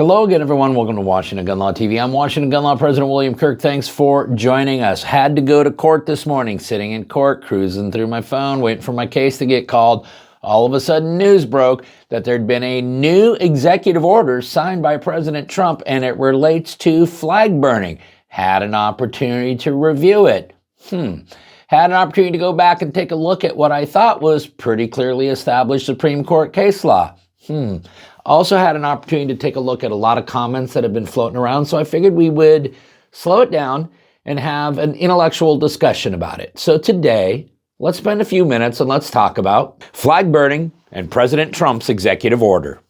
Hello again, everyone. Welcome to Washington Gun Law TV. I'm Washington Gun Law President William Kirk. Thanks for joining us. Had to go to court this morning, sitting in court, cruising through my phone, waiting for my case to get called. All of a sudden, news broke that there'd been a new executive order signed by President Trump, and it relates to flag burning. Had an opportunity to review it. Had an opportunity to go back and take a look at what I thought was pretty clearly established Supreme Court case law. Also had an opportunity to take a look at a lot of comments that have been floating around, so I figured we would slow it down and have an intellectual discussion about it. So today, let's spend a few minutes and let's talk about flag burning and President Trump's executive order.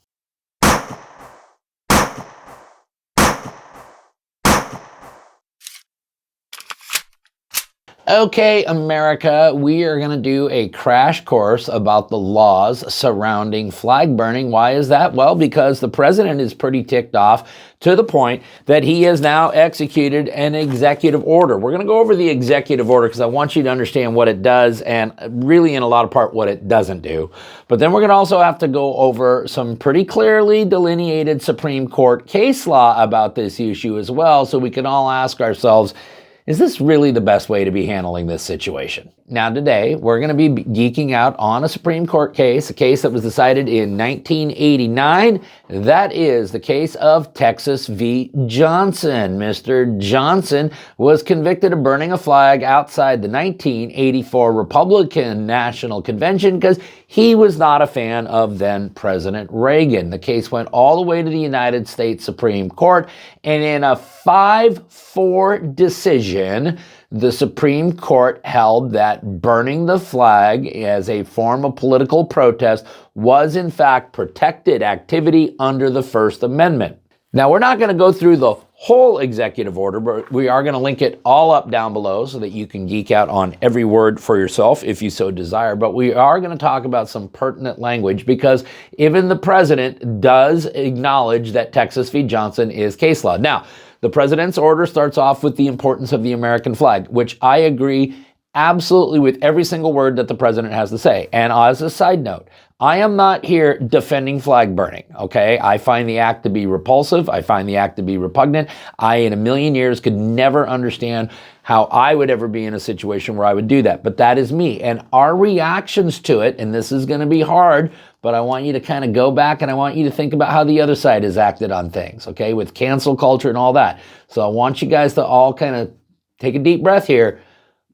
Okay, America, we are going to do a crash course about the laws surrounding flag burning. Why is that? Well, because the president is pretty ticked off to the point that he has now executed an executive order. We're going to go over the executive order because I want you to understand what it does and really in a lot of part what it doesn't do. But then we're going to also have to go over some pretty clearly delineated Supreme Court case law about this issue as well, so we can all ask ourselves, is this really the best way to be handling this situation? Now today, we're going to be geeking out on a Supreme Court case, a case that was decided in 1989. That is the case of Texas v. Johnson. Mr. Johnson was convicted of burning a flag outside the 1984 Republican National Convention because he was not a fan of then President Reagan. The case went all the way to the United States Supreme Court, and in a 5-4 decision, the Supreme Court held that burning the flag as a form of political protest was in fact protected activity under the First Amendment. Now, we're not going to go through the whole executive order, but we are going to link it all up down below so that you can geek out on every word for yourself if you so desire. But we are going to talk about some pertinent language because even the president does acknowledge that Texas v. Johnson is case law. Now, the president's order starts off with the importance of the American flag, which I agree absolutely with every single word that the president has to say. And as a side note, I am not here defending flag burning, okay? I find the act to be repulsive. I find the act to be repugnant. I, in a million years, could never understand how I would ever be in a situation where I would do that. But that is me. And our reactions to it, and this is going to be hard, but I want you to kind of go back and I want you to think about how the other side has acted on things, okay, with cancel culture and all that. So I want you guys to all kind of take a deep breath here,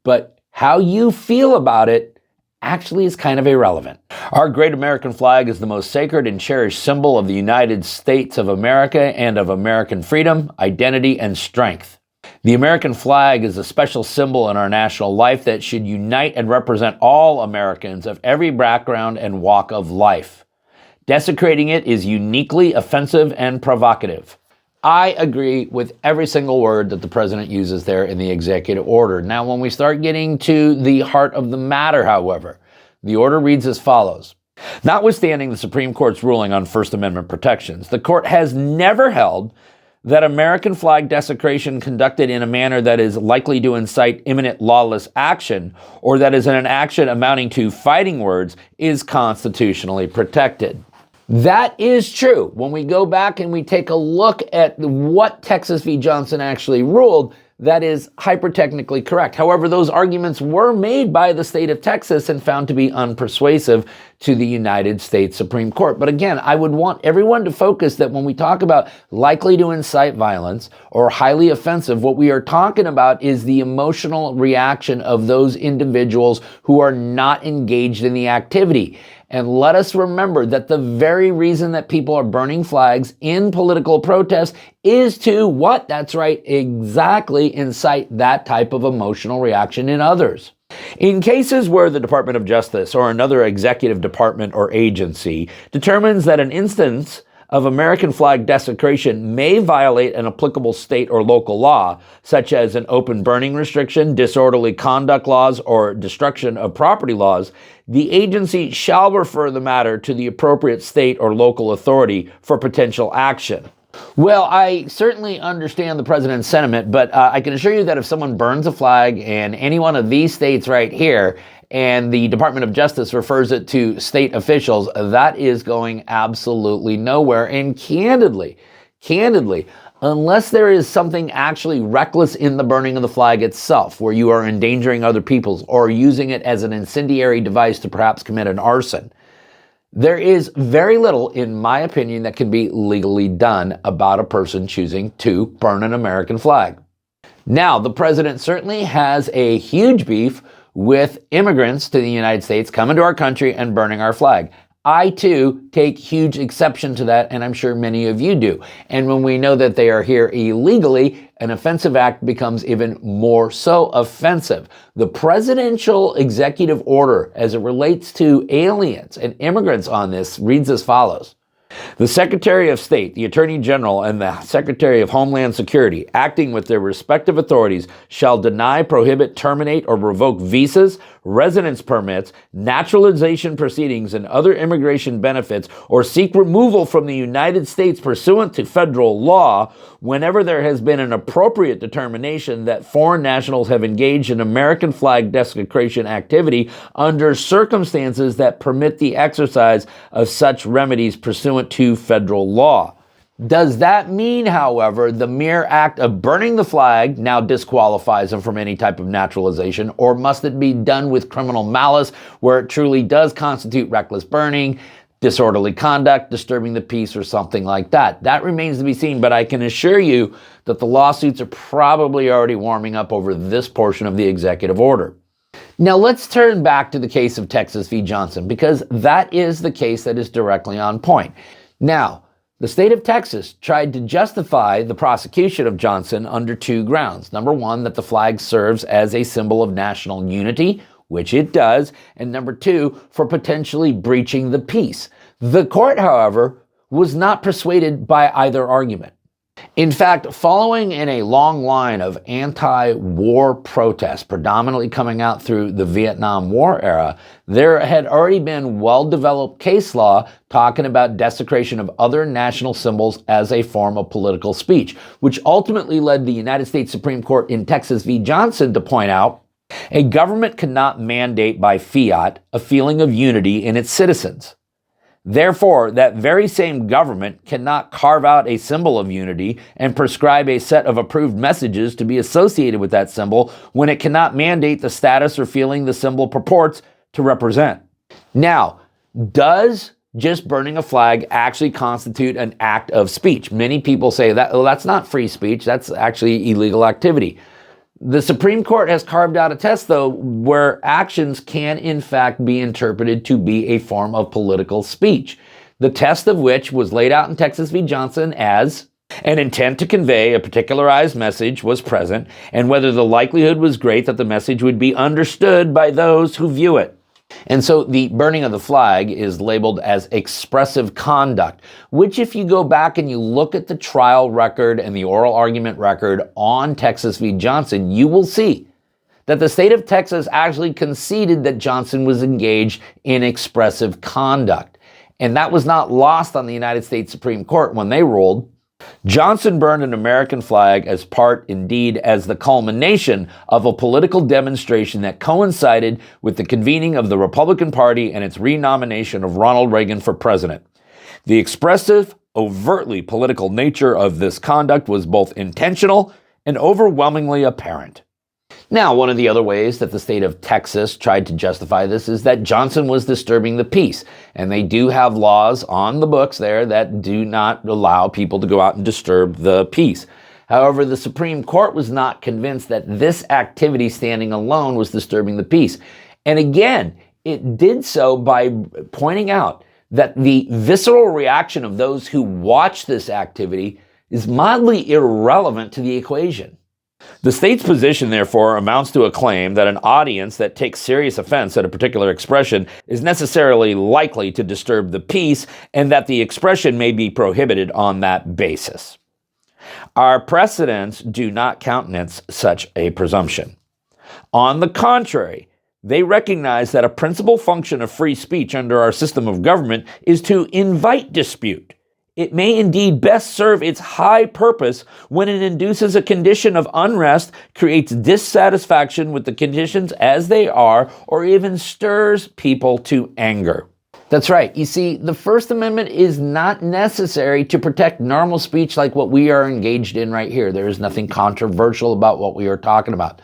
but how you feel about it actually is kind of irrelevant. Our great American flag is the most sacred and cherished symbol of the United States of America and of American freedom, identity, and strength. The American flag is a special symbol in our national life that should unite and represent all Americans of every background and walk of life. Desecrating it is uniquely offensive and provocative. I agree with every single word that the president uses there in the executive order. Now, when we start getting to the heart of the matter, however, the order reads as follows. Notwithstanding the Supreme Court's ruling on First Amendment protections, the court has never held that American flag desecration conducted in a manner that is likely to incite imminent lawless action or that is an action amounting to fighting words is constitutionally protected. That is true. When we go back and we take a look at what Texas v. Johnson actually ruled, that is hyper-technically correct. However, those arguments were made by the state of Texas and found to be unpersuasive to the United States Supreme Court. But again, I would want everyone to focus that when we talk about likely to incite violence or highly offensive, what we are talking about is the emotional reaction of those individuals who are not engaged in the activity. And let us remember that the very reason that people are burning flags in political protest is to what? That's right, exactly incite that type of emotional reaction in others. In cases where the Department of Justice or another executive department or agency determines that an instance of American flag desecration may violate an applicable state or local law, such as an open burning restriction, disorderly conduct laws, or destruction of property laws, the agency shall refer the matter to the appropriate state or local authority for potential action. Well, I certainly understand the president's sentiment, but I can assure you that if someone burns a flag in any one of these states right here, and the Department of Justice refers it to state officials, that is going absolutely nowhere. And candidly, candidly, unless there is something actually reckless in the burning of the flag itself, where you are endangering other people's or using it as an incendiary device to perhaps commit an arson, there is very little, in my opinion, that can be legally done about a person choosing to burn an American flag. Now, the president certainly has a huge beef with immigrants to the United States coming to our country and burning our flag. I, too, take huge exception to that, and I'm sure many of you do. And when we know that they are here illegally, an offensive act becomes even more so offensive. The presidential executive order, as it relates to aliens and immigrants on this, reads as follows. The Secretary of State, the Attorney General, and the Secretary of Homeland Security, acting with their respective authorities, shall deny, prohibit, terminate, or revoke visas, residence permits, naturalization proceedings, and other immigration benefits, or seek removal from the United States pursuant to federal law whenever there has been an appropriate determination that foreign nationals have engaged in American flag desecration activity under circumstances that permit the exercise of such remedies pursuant to federal law. Does that mean, however, the mere act of burning the flag now disqualifies them from any type of naturalization, or must it be done with criminal malice, where it truly does constitute reckless burning, disorderly conduct, disturbing the peace, or something like that? That remains to be seen, but I can assure you that the lawsuits are probably already warming up over this portion of the executive order. Now let's turn back to the case of Texas v. Johnson, because that is the case that is directly on point. Now, the state of Texas tried to justify the prosecution of Johnson under two grounds. Number one, that the flag serves as a symbol of national unity, which it does, and number two, for potentially breaching the peace. The court, however, was not persuaded by either argument. In fact, following in a long line of anti-war protests, predominantly coming out through the Vietnam War era, there had already been well-developed case law talking about desecration of other national symbols as a form of political speech, which ultimately led the United States Supreme Court in Texas v. Johnson to point out a government cannot mandate by fiat a feeling of unity in its citizens. Therefore, that very same government cannot carve out a symbol of unity and prescribe a set of approved messages to be associated with that symbol when it cannot mandate the status or feeling the symbol purports to represent. Now, does just burning a flag actually constitute an act of speech? Many people say that, well, that's not free speech, that's actually illegal activity. The Supreme Court has carved out a test, though, where actions can, in fact, be interpreted to be a form of political speech. The test of which was laid out in Texas v. Johnson as an intent to convey a particularized message was present, and whether the likelihood was great that the message would be understood by those who view it. And so the burning of the flag is labeled as expressive conduct, which if you go back and you look at the trial record and the oral argument record on Texas v. Johnson, you will see that the state of Texas actually conceded that Johnson was engaged in expressive conduct. And that was not lost on the United States Supreme Court when they ruled Johnson burned an American flag as part, indeed, as the culmination of a political demonstration that coincided with the convening of the Republican Party and its renomination of Ronald Reagan for president. The expressive, overtly political nature of this conduct was both intentional and overwhelmingly apparent. Now, one of the other ways that the state of Texas tried to justify this is that Johnson was disturbing the peace. And they do have laws on the books there that do not allow people to go out and disturb the peace. However, the Supreme Court was not convinced that this activity standing alone was disturbing the peace. And again, it did so by pointing out that the visceral reaction of those who watch this activity is mildly irrelevant to the equation. The state's position, therefore, amounts to a claim that an audience that takes serious offense at a particular expression is necessarily likely to disturb the peace, and that the expression may be prohibited on that basis. Our precedents do not countenance such a presumption. On the contrary, they recognize that a principal function of free speech under our system of government is to invite dispute. It may indeed best serve its high purpose when it induces a condition of unrest, creates dissatisfaction with the conditions as they are, or even stirs people to anger. That's right. You see, the First Amendment is not necessary to protect normal speech like what we are engaged in right here. There is nothing controversial about what we are talking about.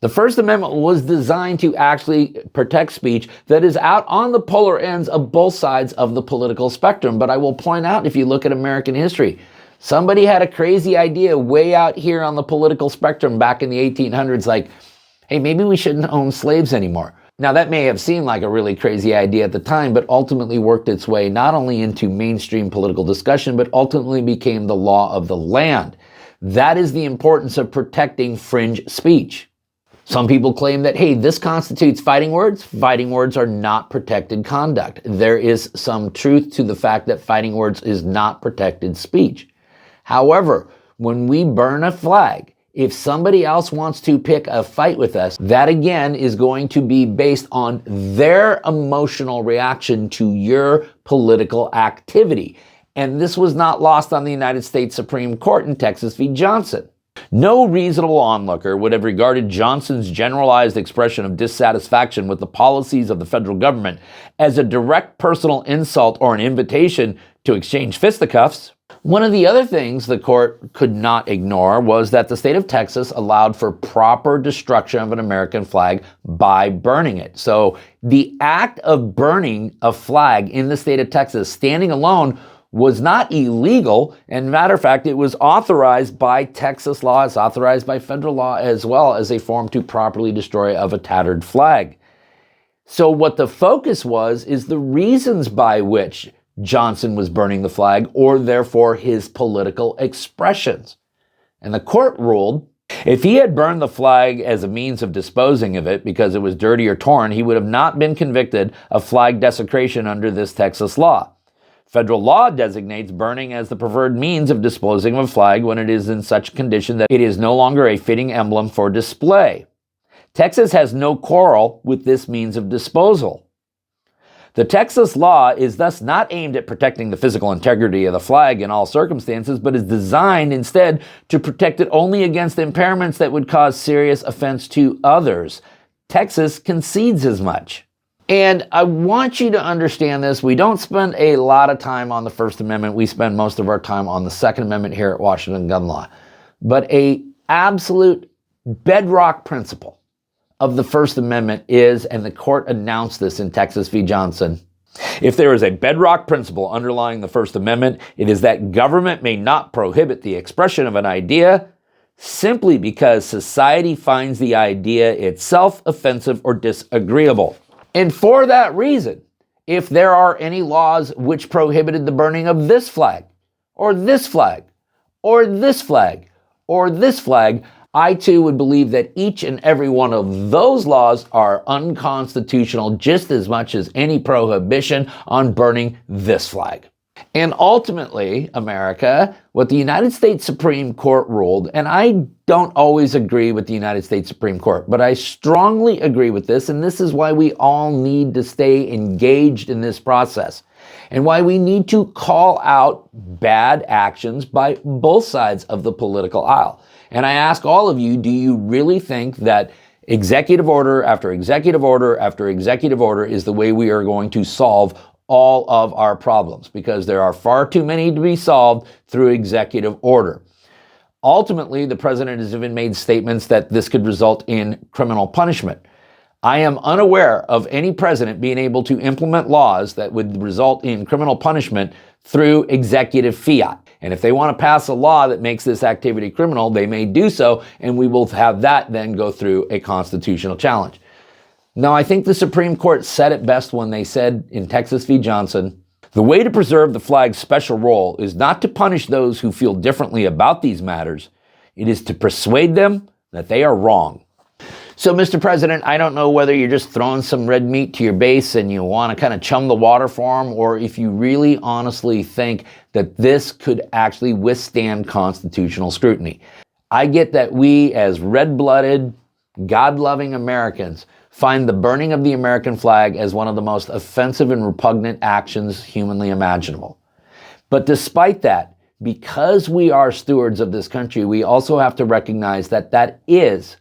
The First Amendment was designed to actually protect speech that is out on the polar ends of both sides of the political spectrum. But I will point out, if you look at American history, somebody had a crazy idea way out here on the political spectrum back in the 1800s, like, hey, maybe we shouldn't own slaves anymore. Now, that may have seemed like a really crazy idea at the time, but ultimately worked its way not only into mainstream political discussion, but ultimately became the law of the land. That is the importance of protecting fringe speech. Some people claim that, hey, this constitutes fighting words. Fighting words are not protected conduct. There is some truth to the fact that fighting words is not protected speech. However, when we burn a flag, if somebody else wants to pick a fight with us, that again is going to be based on their emotional reaction to your political activity. And this was not lost on the United States Supreme Court in Texas v. Johnson. No reasonable onlooker would have regarded Johnson's generalized expression of dissatisfaction with the policies of the federal government as a direct personal insult or an invitation to exchange fisticuffs. One of the other things the court could not ignore was that the state of Texas allowed for proper destruction of an American flag by burning it. So the act of burning a flag in the state of Texas, standing alone, was not illegal. And matter of fact, it was authorized by Texas law. It's authorized by federal law as well as a form to properly destroy of a tattered flag. So what the focus was is the reasons by which Johnson was burning the flag, or therefore his political expressions. And the court ruled if he had burned the flag as a means of disposing of it because it was dirty or torn, he would have not been convicted of flag desecration under this Texas law. Federal law designates burning as the preferred means of disposing of a flag when it is in such condition that it is no longer a fitting emblem for display. Texas has no quarrel with this means of disposal. The Texas law is thus not aimed at protecting the physical integrity of the flag in all circumstances, but is designed instead to protect it only against impairments that would cause serious offense to others. Texas concedes as much. And I want you to understand this. We don't spend a lot of time on the First Amendment. We spend most of our time on the Second Amendment here at Washington Gun Law. But an absolute bedrock principle of the First Amendment is, and the court announced this in Texas v. Johnson, if there is a bedrock principle underlying the First Amendment, it is that government may not prohibit the expression of an idea simply because society finds the idea itself offensive or disagreeable. And for that reason, if there are any laws which prohibited the burning of this flag, or this flag, or this flag, or this flag, I too would believe that each and every one of those laws are unconstitutional just as much as any prohibition on burning this flag. And ultimately, America, what the United States Supreme Court ruled, and I don't always agree with the United States Supreme Court, but I strongly agree with this, and this is why we all need to stay engaged in this process, and why we need to call out bad actions by both sides of the political aisle. And I ask all of you, do you really think that executive order after executive order after executive order is the way we are going to solve all of our problems? Because there are far too many to be solved through executive order. Ultimately, the president has even made statements that this could result in criminal punishment. I am unaware of any president being able to implement laws that would result in criminal punishment through executive fiat. And if they want to pass a law that makes this activity criminal, they may do so, and we will have that then go through a constitutional challenge. Now, I think the Supreme Court said it best when they said in Texas v. Johnson, the way to preserve the flag's special role is not to punish those who feel differently about these matters. It is to persuade them that they are wrong. So, Mr. President, I don't know whether you're just throwing some red meat to your base and you want to kind of chum the water for them, or if you really honestly think that this could actually withstand constitutional scrutiny. I get that we, as red-blooded, God-loving Americans, find the burning of the American flag as one of the most offensive and repugnant actions humanly imaginable. But despite that, because we are stewards of this country, we also have to recognize that that is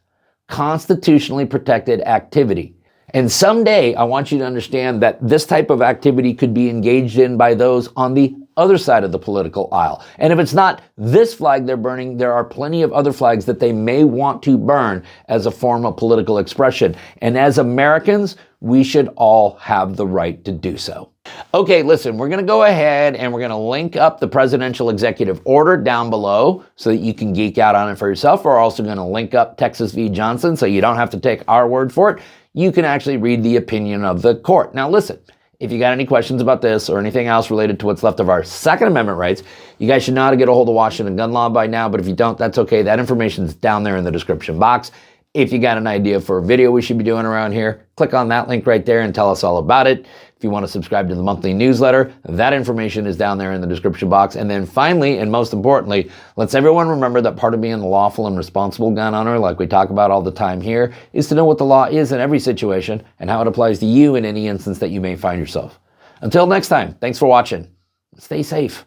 constitutionally protected activity. And someday, I want you to understand that this type of activity could be engaged in by those on the other side of the political aisle. And if it's not this flag they're burning, there are plenty of other flags that they may want to burn as a form of political expression. And as Americans, we should all have the right to do so. Okay, listen, we're going to go ahead and we're going to link up the presidential executive order down below so that you can geek out on it for yourself. We're also going to link up Texas v. Johnson so you don't have to take our word for it. You can actually read the opinion of the court. Now, listen. If you got any questions about this or anything else related to what's left of our Second Amendment rights, you guys should know how to get a hold of Washington gun law by now. But if you don't, that's okay. That information is down there in the description box. If you got an idea for a video we should be doing around here, click on that link right there and tell us all about it. If you want to subscribe to the monthly newsletter, that information is down there in the description box. And then finally, and most importantly, let's everyone remember that part of being a lawful and responsible gun owner, like we talk about all the time here, is to know what the law is in every situation and how it applies to you in any instance that you may find yourself. Until next time, thanks for watching. Stay safe.